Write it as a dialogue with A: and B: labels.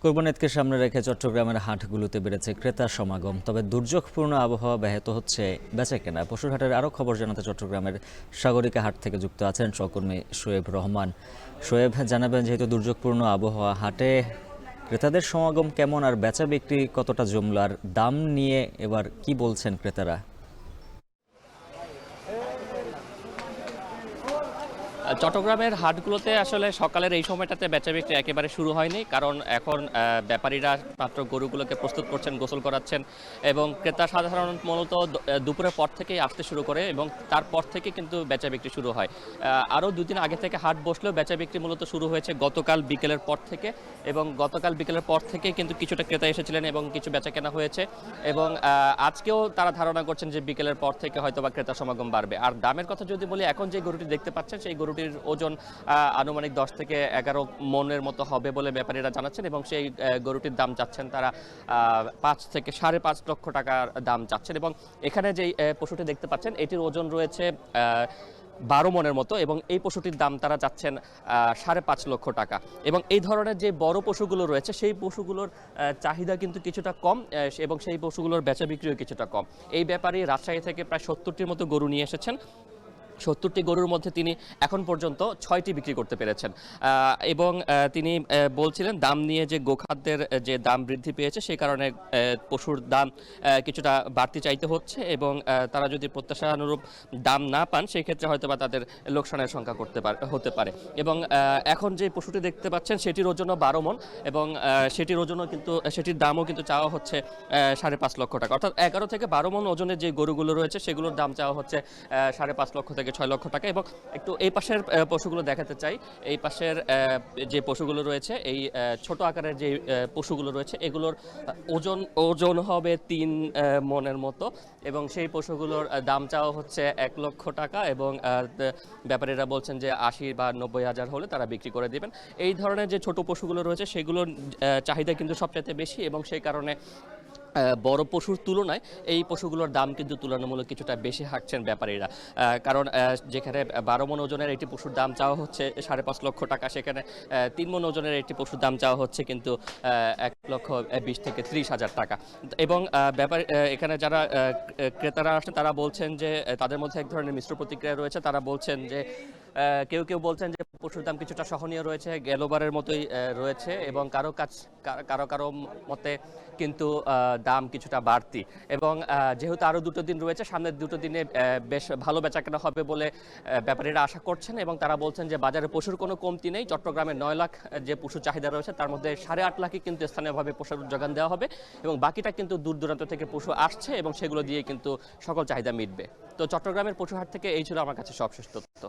A: কোরবানি ঈদকে সামনে রেখে চট্টগ্রামের হাটগুলোতে বেড়েছে ক্রেতার সমাগম। তবে দুর্যোগপূর্ণ আবহাওয়া ব্যাহত হচ্ছে বেচাকেনা। পশুর হাটের আরও খবর জানাতে চট্টগ্রামের সাগরিকা হাট থেকে যুক্ত আছেন সহকর্মী শোয়েব রহমান। শোয়েব, জানাবেন যেহেতু দুর্যোগপূর্ণ আবহাওয়া, হাটে ক্রেতাদের সমাগম কেমন আর বেচা বিক্রি কতটা জমল, আর দাম নিয়ে এবার কি বলছেন ক্রেতারা?
B: চট্টগ্রামের হাটগুলোতে আসলে সকালের এই সময়টাতে বেচা বিক্রি একেবারে শুরু হয়নি, কারণ এখন ব্যাপারীরা মাত্র গরুগুলোকে প্রস্তুত করছেন, গোসল করাচ্ছেন এবং ক্রেতা সাধারণত মূলত দুপুরের পর থেকেই আসতে শুরু করে এবং তারপর থেকে কিন্তু বেচা বিক্রি শুরু হয়। আরও দুদিন আগে থেকে হাট বসলেও বেচা বিক্রি মূলত শুরু হয়েছে গতকাল বিকেলের পর থেকে, এবং গতকাল বিকেলের পর থেকে কিন্তু কিছুটা ক্রেতা এসেছিলেন এবং কিছু বেচা কেনা হয়েছে এবং আজকেও তারা ধারণা করছেন যে বিকেলের পর থেকে হয়তো বা ক্রেতা সমাগম বাড়বে। আর দামের কথা যদি বলি, এখন যে গরুটি দেখতে পাচ্ছেন সেই গরুটির ওজন আনুমানিক 10 থেকে 11 মনের মতো হবে বলে ব্যাপারীরা জানাচ্ছেন এবং সেই গরুটির দাম চাচ্ছেন তারা 5 থেকে 5.5 লক্ষ টাকার দাম চাচ্ছেন। এবং এখানে যে পশুটি দেখতে পাচ্ছেন এটির ওজন রয়েছে 12 মনের মতো এবং এই পশুটির দাম তারা চাচ্ছেন 5.5 লক্ষ টাকা। এবং এই ধরনের যে বড় পশুগুলো রয়েছে সেই পশুগুলোর চাহিদা কিন্তু কিছুটা কম এবং সেই পশুগুলোর বেচা বিক্রিও কিছুটা কম। এই ব্যাপারে রাজশাহী থেকে প্রায় 70টির মতো গরু নিয়ে এসেছেন। 70টি গরুর মধ্যে তিনি এখন পর্যন্ত 6টি বিক্রি করতে পেরেছেন এবং তিনি বলছিলেন দাম নিয়ে যে গোখাদ্যের যে দাম বৃদ্ধি পেয়েছে সেই কারণে পশুর দাম কিছুটা বাড়তি চাইতে হচ্ছে এবং তারা যদি প্রত্যাশানুরূপ দাম না পান সেই ক্ষেত্রে হয়তো বা তাদের লোকসানের সংখ্যা হতে পারে। এবং এখন যে পশুটি দেখতে পাচ্ছেন সেটির ওজনও 12 মণ এবং সেটির ওজনও কিন্তু সেটির দামও কিন্তু চাওয়া হচ্ছে 5.5 লক্ষ টাকা, অর্থাৎ 11 থেকে 12 মণ ওজনের যে গরুগুলো রয়েছে সেগুলোর দাম চাওয়া হচ্ছে 5.5 লক্ষ থেকে 6 লক্ষ টাকা। এবং একটু এই পাশের পশুগুলো দেখাতে চাই। এই পাশের যে পশুগুলো রয়েছে, এই ছোট আকারের যে পশুগুলো রয়েছে এগুলোর ওজন হবে 3 মনের মতো এবং সেই পশুগুলোর দাম চাওয়া হচ্ছে 1 লক্ষ টাকা এবং ব্যাপারীরা বলছেন যে 80 বা 90 হাজার হলে তারা বিক্রি করে দিবেন। এই ধরনের যে ছোট পশুগুলো রয়েছে সেগুলোর চাহিদা কিন্তু সবচাইতে বেশি এবং সেই কারণে বড় পশুর তুলনায় এই পশুগুলোর দাম কিন্তু তুলনামূলক কিছুটা বেশি হাঁটছেন ব্যাপারীরা, কারণ যেখানে 12 মণ ওজনের একটি পশুর দাম চাওয়া হচ্ছে 5.5 লক্ষ টাকা, সেখানে 3 মণ ওজনের একটি পশুর দাম চাওয়া হচ্ছে কিন্তু 1,20,000 থেকে 30,000 টাকা। এবং এখানে যারা ক্রেতারা আসেন তারা বলছেন যে তাদের মধ্যে এক ধরনের মিশ্র প্রতিক্রিয়া রয়েছে। তারা বলছেন যে কেউ কেউ বলছেন যে পশুর দাম কিছুটা সহনীয় রয়েছে, গেলোবারের মতোই রয়েছে এবং কারো মতে কিন্তু দাম কিছুটা বাড়তি। এবং যেহেতু আরও 2 দিন রয়েছে, সামনের 2 দিনে বেশ ভালো বেচাকেনা হবে বলে ব্যাপারীরা আশা করছেন এবং তারা বলছেন যে বাজারে পশুর কোনো কমতি নেই। চট্টগ্রামে 9 লাখ যে পশুর চাহিদা রয়েছে তার মধ্যে 8.5 লাখই কিন্তু স্থানীয়ভাবে পশুর যোগান দেওয়া হবে এবং বাকিটা কিন্তু দূর দূরান্ত থেকে পশু আসছে এবং সেগুলো দিয়ে কিন্তু সকল চাহিদা মিটবে। তো চট্টগ্রামের পশুহাট থেকে এই ছিল আমার কাছে সবশেষ তথ্য।